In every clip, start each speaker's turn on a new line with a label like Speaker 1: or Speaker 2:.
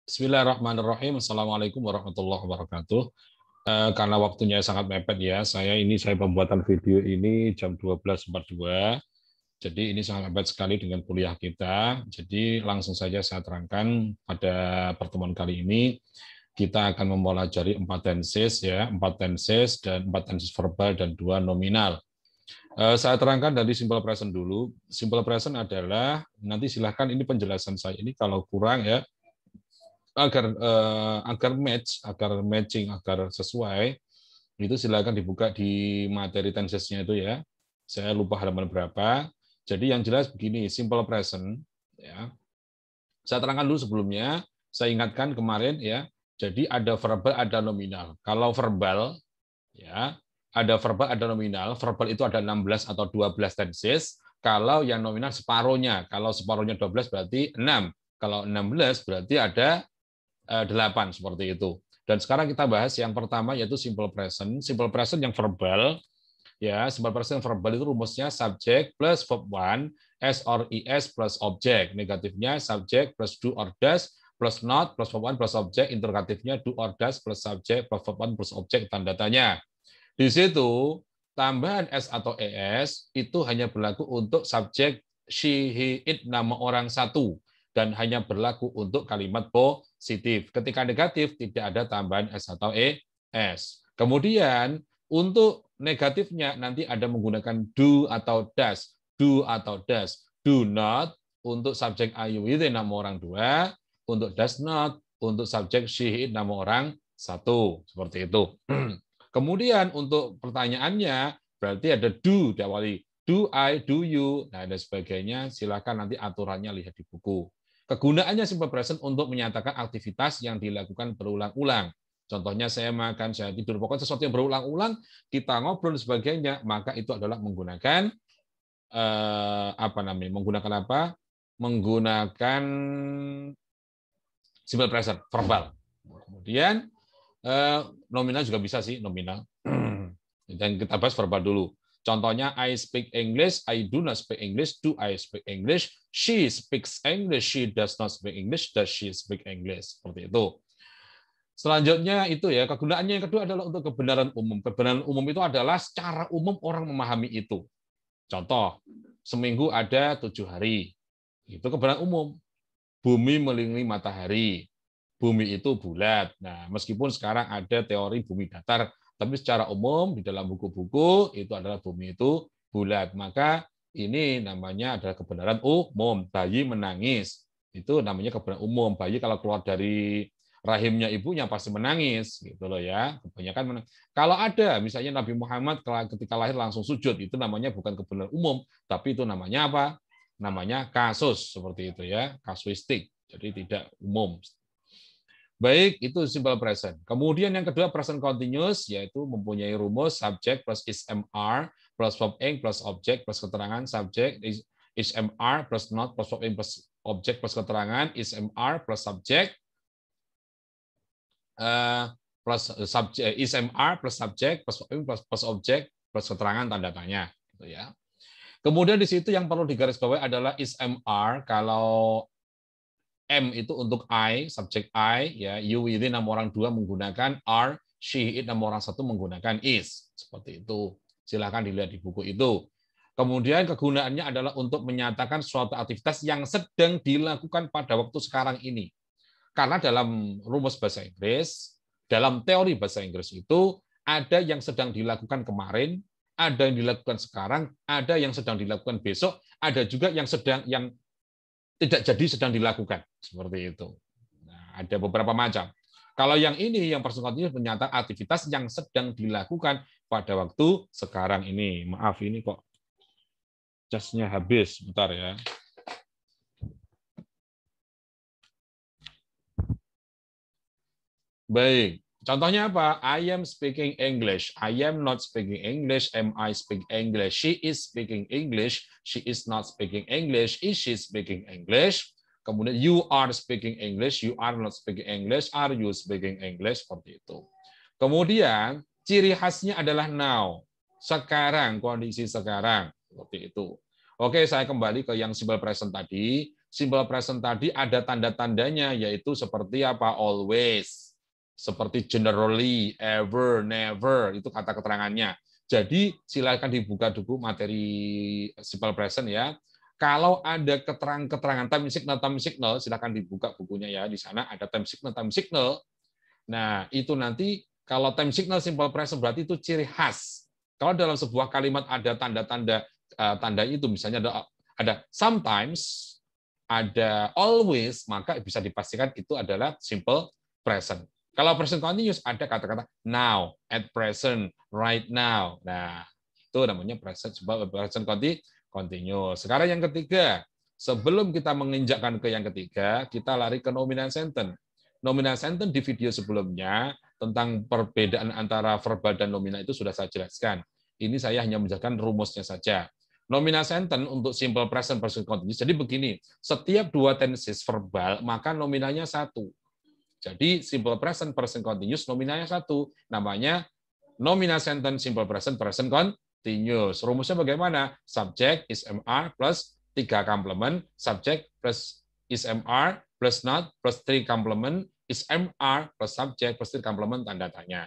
Speaker 1: Bismillahirrahmanirrahim. Assalamualaikum warahmatullahi wabarakatuh. Karena waktunya sangat mepet ya, saya pembuatan video ini jam 12.42. Jadi ini sangat mepet sekali dengan kuliah kita. Jadi langsung saja saya terangkan pada pertemuan kali ini kita akan mempelajari 4 tenses ya, 4 tenses dan 4 tenses verbal dan 2 nominal. Saya terangkan dari simple present dulu. Simple present adalah nanti silahkan ini penjelasan saya ini kalau kurang ya agar matching, agar sesuai, itu silakan dibuka di materi tensesnya itu ya. Saya lupa halaman berapa. Jadi yang jelas begini, simple present ya. Saya terangkan dulu sebelumnya, saya ingatkan kemarin ya. Jadi ada verbal, ada nominal. Kalau verbal ya, ada verbal, ada nominal. Verbal itu ada 16 atau 12 tenses. Kalau yang nominal separuhnya, kalau separuhnya 12 berarti 6. Kalau 16 berarti ada 8 seperti itu. Dan sekarang kita bahas yang pertama yaitu simple present. Simple present yang verbal ya, simple present yang verbal itu rumusnya subject plus verb one s or es plus object. Negatifnya subject plus do or does plus not plus verb one plus object. Interrogatifnya do or does plus subject plus verb one plus object tanda tanya. Di situ tambahan s atau es itu hanya berlaku untuk subjek she, he, it nama orang satu dan hanya berlaku untuk kalimat positif. Ketika negatif tidak ada tambahan s atau es. Kemudian untuk negatifnya nanti ada menggunakan do atau does. Do atau does. Do not untuk subjek I, you, it nama orang dua, untuk does not untuk subjek she, it nama orang satu. Seperti itu. Kemudian untuk pertanyaannya berarti ada do diawali do I, do you, nah dan sebagainya. Silakan nanti aturannya lihat di buku. Kegunaannya simple present untuk menyatakan aktivitas yang dilakukan berulang-ulang. Contohnya saya makan, saya tidur, pokoknya sesuatu yang berulang-ulang, kita ngobrol dan sebagainya, maka itu adalah menggunakan apa namanya? Menggunakan apa? Menggunakan simple present, verbal. Kemudian nominal juga bisa sih, nominal. Dan kita bahas verbal dulu. Contohnya, I speak English, I do not speak English, do I speak English, she speaks English, she does not speak English, does she speak English. Seperti itu. Selanjutnya itu ya, kegunaannya yang kedua adalah untuk kebenaran umum. Kebenaran umum itu adalah secara umum orang memahami itu. Contoh, seminggu ada 7 hari. Itu kebenaran umum. Bumi mengelilingi matahari. Bumi itu bulat. Nah, meskipun sekarang ada teori bumi datar, tapi secara umum di dalam buku-buku itu adalah bumi itu bulat. Maka ini namanya adalah kebenaran umum. Bayi menangis, itu namanya kebenaran umum. Bayi kalau keluar dari rahimnya ibunya pasti menangis, gitu loh ya. Kebanyakan menangis. Kalau ada, misalnya Nabi Muhammad ketika lahir langsung sujud, itu namanya bukan kebenaran umum, tapi itu namanya apa? Namanya kasus, seperti itu ya, kasuistik. Jadi tidak umum. Baik, itu simple present. Kemudian yang kedua present continuous, yaitu mempunyai rumus subject plus is mr plus verb ing plus object plus keterangan subject is mr plus not plus verb ing plus object plus keterangan is mr plus subject plus subject is mr plus subject plus verb ing plus object plus keterangan tanda tanya, gitu ya. Kemudian di situ yang perlu digarisbawahi adalah is mr kalau M itu untuk I, subjek I, ya, you, ini nama orang dua menggunakan are, she, it nama orang satu menggunakan is. Seperti itu. Silakan dilihat di buku itu. Kemudian kegunaannya adalah untuk menyatakan suatu aktivitas yang sedang dilakukan pada waktu sekarang ini. Karena dalam rumus bahasa Inggris, dalam teori bahasa Inggris itu ada yang sedang dilakukan kemarin, ada yang dilakukan sekarang, ada yang sedang dilakukan besok, ada juga yang tidak jadi sedang dilakukan, seperti itu. Nah, ada beberapa macam. Kalau yang ini, yang present continuous menyatakan aktivitas yang sedang dilakukan pada waktu sekarang ini. Maaf, ini kok casnya habis. Bentar ya. Baik. Contohnya apa? I am speaking English. I am not speaking English. Am I speaking English? She is speaking English. She is not speaking English. Is she speaking English? Kemudian you are speaking English. You are not speaking English. Are you speaking English? Seperti itu. Kemudian ciri khasnya adalah now. Sekarang, kondisi sekarang. Seperti itu. Oke, saya kembali ke yang simple present tadi. simple present tadi ada tanda-tandanya, yaitu seperti apa? Always, seperti generally, ever, never, itu kata keterangannya. Jadi silakan dibuka dulu materi simple present ya. Kalau ada keterangan time signal, silakan dibuka bukunya ya. Di sana ada time signal. Nah, itu nanti kalau time signal simple present berarti itu ciri khas. Kalau dalam sebuah kalimat ada tanda-tanda tanda itu, misalnya ada sometimes, ada always, maka bisa dipastikan itu adalah simple present. Kalau present continuous ada kata-kata now, at present, right now. Nah, itu namanya present continuous. Sekarang yang ketiga, sebelum kita menginjakkan ke yang ketiga, kita lari ke nominal sentence. Nominal sentence di video sebelumnya tentang perbedaan antara verbal dan nominal itu sudah saya jelaskan. Ini saya hanya menjelaskan rumusnya saja. Nominal sentence untuk simple present continuous. Jadi begini, setiap dua tenses verbal maka nominalnya satu. Jadi simple present continuous nominalnya satu. Namanya nominal sentence simple present continuous. Rumusnya bagaimana? Subject is MR plus 3 complement, subject plus is MR plus not plus 3 complement is MR plus subject plus 3 complement tanda tanya.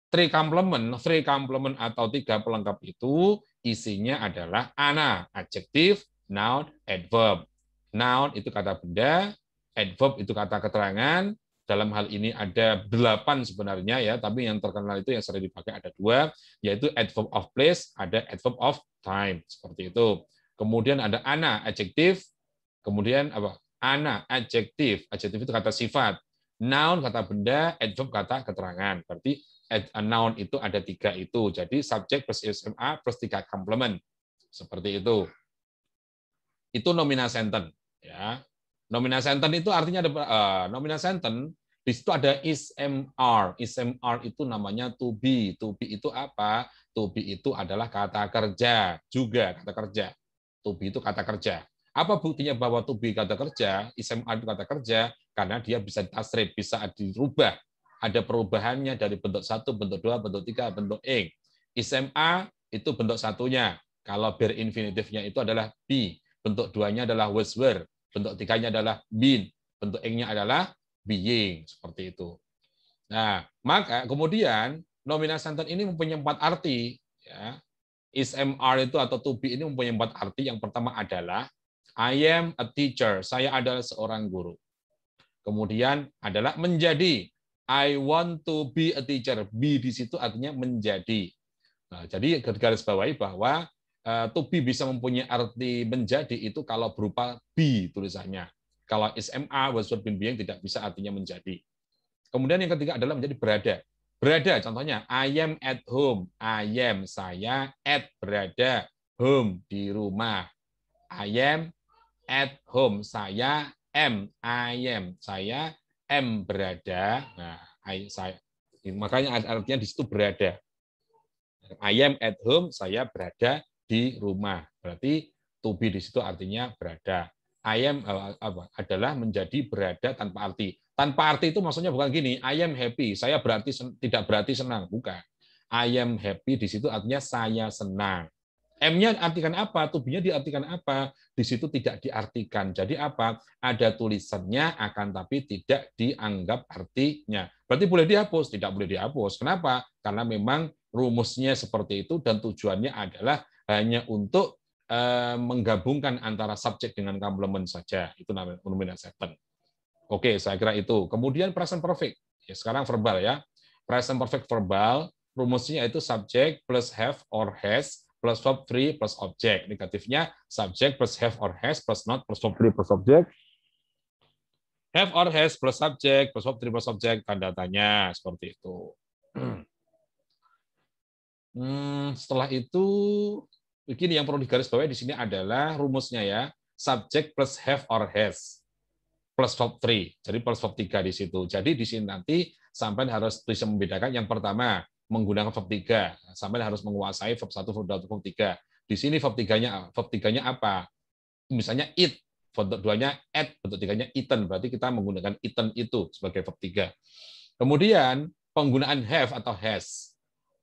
Speaker 1: 3 complement atau 3 pelengkap itu isinya adalah ana, adjektif, noun, adverb. Noun itu kata benda, adverb itu kata keterangan. Dalam hal ini ada 8 sebenarnya ya, tapi yang terkenal itu yang sering dipakai ada 2, yaitu adverb of place, ada adverb of time, seperti itu. Kemudian ada ana, adjektif, kemudian apa? Ana, adjektif. Adjektif itu kata sifat. Noun kata benda, adverb kata keterangan. Berarti noun itu ada 3 itu. Jadi subject plus ISMA plus 3 complement. Seperti itu. Itu nominal sentence. Ya. Nominal sentence itu artinya ada nominal sentence di situ ada is-mr. Is-mr itu namanya to be. To be itu apa? To be itu adalah kata kerja juga, kata kerja. To be itu kata kerja. Apa buktinya bahwa to be kata kerja? Is-mr itu kata kerja karena dia bisa ditasrif, bisa dirubah. Ada perubahannya dari bentuk 1, bentuk 2, bentuk 3, bentuk ing. Is-ma itu bentuk satunya. Kalau ber infinitifnya itu adalah be. Bentuk 2-nya adalah was were. Bentuk 3-nya adalah been. Bentuk ing-nya adalah being. Seperti itu. Nah, maka kemudian nominal sentence ini mempunyai 4 arti. Ya. Is-mr itu atau to be ini mempunyai 4 arti. Yang pertama adalah I am a teacher. Saya adalah seorang guru. Kemudian adalah menjadi. I want to be a teacher. Be di situ artinya menjadi. Nah, jadi garis bawahi bahwa to be bisa mempunyai arti menjadi itu kalau berupa be tulisannya. Kalau is ma, was verb been being tidak bisa artinya menjadi. Kemudian yang ketiga adalah menjadi berada. Berada contohnya I am at home. I am saya, at berada, home di rumah. I am at home. Saya I am saya berada. Nah, saya makanya artinya di situ berada. I am at home, saya berada di rumah. Berarti to be di situ artinya berada. I am adalah menjadi berada tanpa arti. Tanpa arti itu maksudnya bukan gini, I am happy, saya berarti tidak berarti senang, bukan. I am happy di situ artinya saya senang. M-nya artikan apa? To be-nya diartikan apa? Di situ tidak diartikan. Jadi apa? Ada tulisannya akan tapi tidak dianggap artinya. Berarti boleh dihapus? Tidak boleh dihapus. Kenapa? Karena memang rumusnya seperti itu dan tujuannya adalah hanya untuk menggabungkan antara subjek dengan complement saja. Itu namanya nominal sentence. Oke, saya kira itu. Kemudian present perfect. Ya, sekarang verbal ya. Present perfect verbal rumusnya itu subject plus have or has plus verb 3 plus object. Negatifnya subject plus have or has plus not plus verb 3 plus object. Have or has plus subject plus verb 3 plus object. Tanda tanya seperti itu. Setelah itu begini yang perlu digarisbawahi di sini adalah rumusnya ya. Subject plus have or has plus verb 3. Jadi plus verb 3 di situ. Jadi di sini nanti sampai harus bisa membedakan yang pertama menggunakan verb 3. Sampai harus menguasai verb 1, verb 2, verb 3. Di sini verb 3-nya apa? Misalnya eat, verb 2-nya at, verb 3-nya eaten. Berarti kita menggunakan eaten itu sebagai verb 3. Kemudian penggunaan have atau has.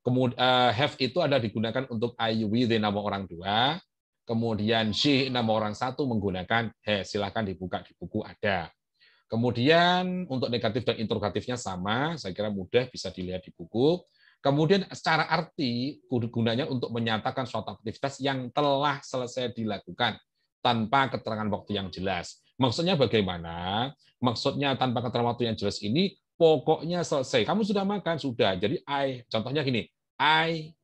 Speaker 1: Kemudian have itu ada digunakan untuk I, we, they nama orang dua. Kemudian she 6 orang 1 menggunakan has. Silakan dibuka di buku ada. Kemudian untuk negatif dan interrogatifnya sama, saya kira mudah bisa dilihat di buku. Kemudian secara arti gunanya untuk menyatakan suatu aktivitas yang telah selesai dilakukan tanpa keterangan waktu yang jelas. Maksudnya bagaimana? Maksudnya tanpa keterangan waktu yang jelas ini pokoknya selesai. Kamu sudah makan? Sudah. Jadi contohnya gini, I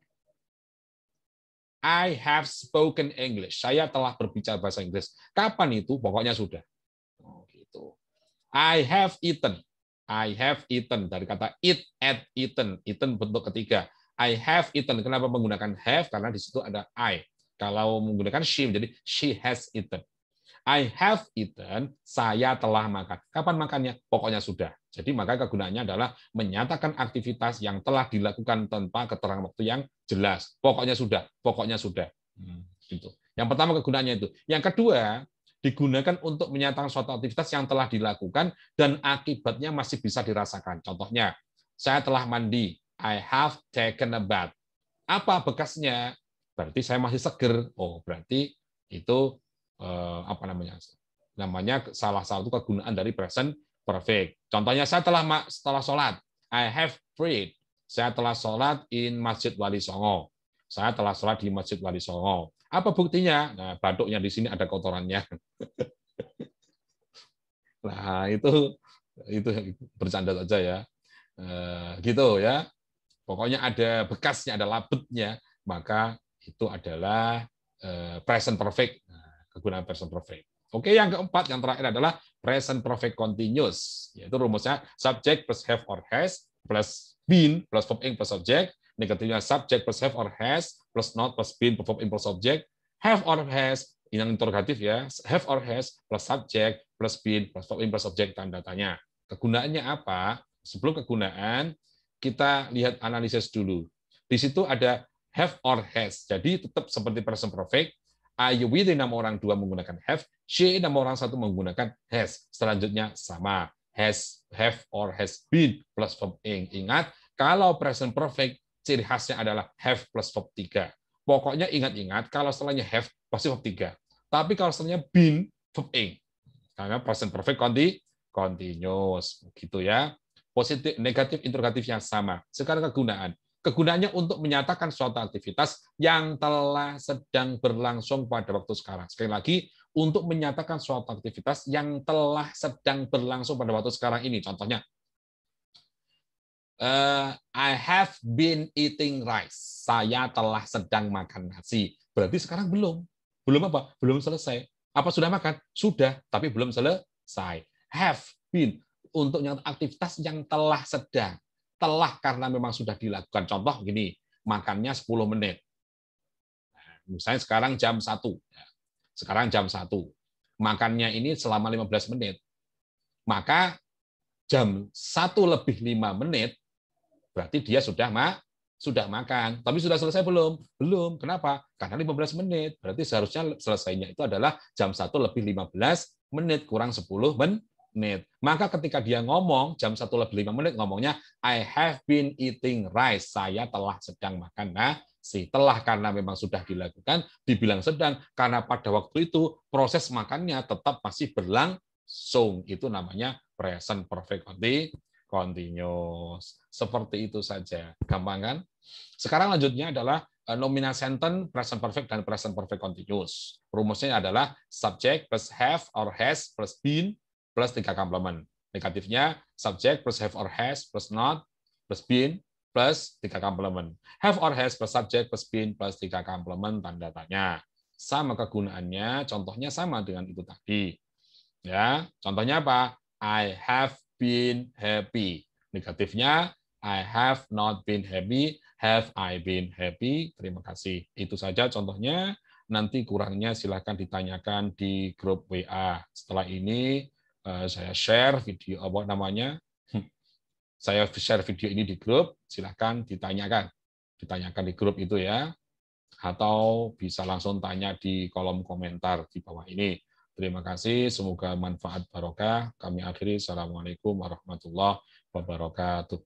Speaker 1: have spoken English. Saya telah berbicara bahasa Inggris. Kapan itu? Pokoknya sudah. Oh, gitu. I have eaten. I have eaten. Dari kata eat, at, eaten. Eaten bentuk ketiga. I have eaten. Kenapa menggunakan have? Karena di situ ada I. Kalau menggunakan she, jadi she has eaten. I have eaten, saya telah makan. Kapan makannya? Pokoknya sudah. Jadi maka kegunaannya adalah menyatakan aktivitas yang telah dilakukan tanpa keterangan waktu yang jelas. Pokoknya sudah, pokoknya sudah. Gitu. Yang pertama kegunaannya itu. Yang kedua, digunakan untuk menyatakan suatu aktivitas yang telah dilakukan dan akibatnya masih bisa dirasakan. Contohnya, saya telah mandi. I have taken a bath. Apa bekasnya? Berarti saya masih seger. Oh, berarti itu apa namanya salah satu kegunaan dari present perfect. Contohnya saya setelah sholat, I have prayed. Saya telah sholat in Masjid Wali Songo. Saya telah sholat di Masjid Wali Songo. Apa buktinya? Nah, batuknya di sini ada kotorannya. Nah, itu bercanda saja ya. Gitu ya. Pokoknya ada bekasnya, ada labetnya, maka itu adalah present perfect. Kegunaan present perfect. Oke, yang keempat, yang terakhir adalah present perfect continuous, yaitu rumusnya subject plus have or has plus been plus verb ing plus subject, negatifnya subject plus have or has plus not plus been plus verb ing plus subject, have or has, yang interrogatif ya, have or has plus subject plus been plus verb ing plus subject tanda tanya. Kegunaannya apa? Sebelum kegunaan, kita lihat analisis dulu. Di situ ada have or has, jadi tetap seperti present perfect. I with 6 orang 2 menggunakan have, she 6 orang 1 menggunakan has. Selanjutnya sama, has, have, or has been plus verb ing. Ingat, kalau present perfect, ciri khasnya adalah have plus verb 3. Pokoknya ingat-ingat, kalau setelahnya have, pasti verb 3. Tapi kalau setelahnya been, verb ing. Karena present perfect continuous. Gitu ya. Positif, negatif, interrogatifnya sama. Sekarang kegunaan. Kegunaannya untuk menyatakan suatu aktivitas yang telah sedang berlangsung pada waktu sekarang. Sekali lagi, untuk menyatakan suatu aktivitas yang telah sedang berlangsung pada waktu sekarang ini. Contohnya, I have been eating rice. Saya telah sedang makan nasi. Berarti sekarang belum. Belum apa? Belum selesai. Apa sudah makan? Sudah, tapi belum selesai. Have been, untuk aktivitas yang telah sedang. Telah karena memang sudah dilakukan. Contoh gini, makannya 10 menit. Misalnya sekarang jam 1. Sekarang jam 1. Makannya ini selama 15 menit. Maka jam 1 lebih 5 menit, berarti dia sudah makan. Tapi sudah selesai belum? Belum. Kenapa? Karena 15 menit. Berarti seharusnya selesainya itu adalah jam 1 lebih 15 menit kurang 10 menit. Maka ketika dia ngomong jam 1 lebih 5 menit, ngomongnya I have been eating rice. Saya telah sedang makan nasi. Telah karena memang sudah dilakukan, dibilang sedang karena pada waktu itu proses makannya tetap masih berlangsung. Itu namanya present perfect continuous. Seperti itu saja. Gampang kan? Sekarang lanjutnya adalah nominal sentence, present perfect, dan present perfect continuous. Rumusnya adalah subject plus have or has plus been plus 3 komplement. Negatifnya subject plus have or has plus not plus been plus 3 komplement. Have or has plus subject plus been plus 3 komplement tanda tanya. Sama kegunaannya, contohnya sama dengan itu tadi. Ya, contohnya apa? I have been happy. Negatifnya I have not been happy. Have I been happy? Terima kasih. Itu saja contohnya. Nanti kurangnya silahkan ditanyakan di grup WA. Setelah ini saya share video saya share video ini di grup, silahkan ditanyakan di grup itu ya, atau bisa langsung tanya di kolom komentar di bawah ini. Terima kasih, semoga manfaat barokah. Kami akhiri, assalamualaikum warahmatullahi wabarakatuh.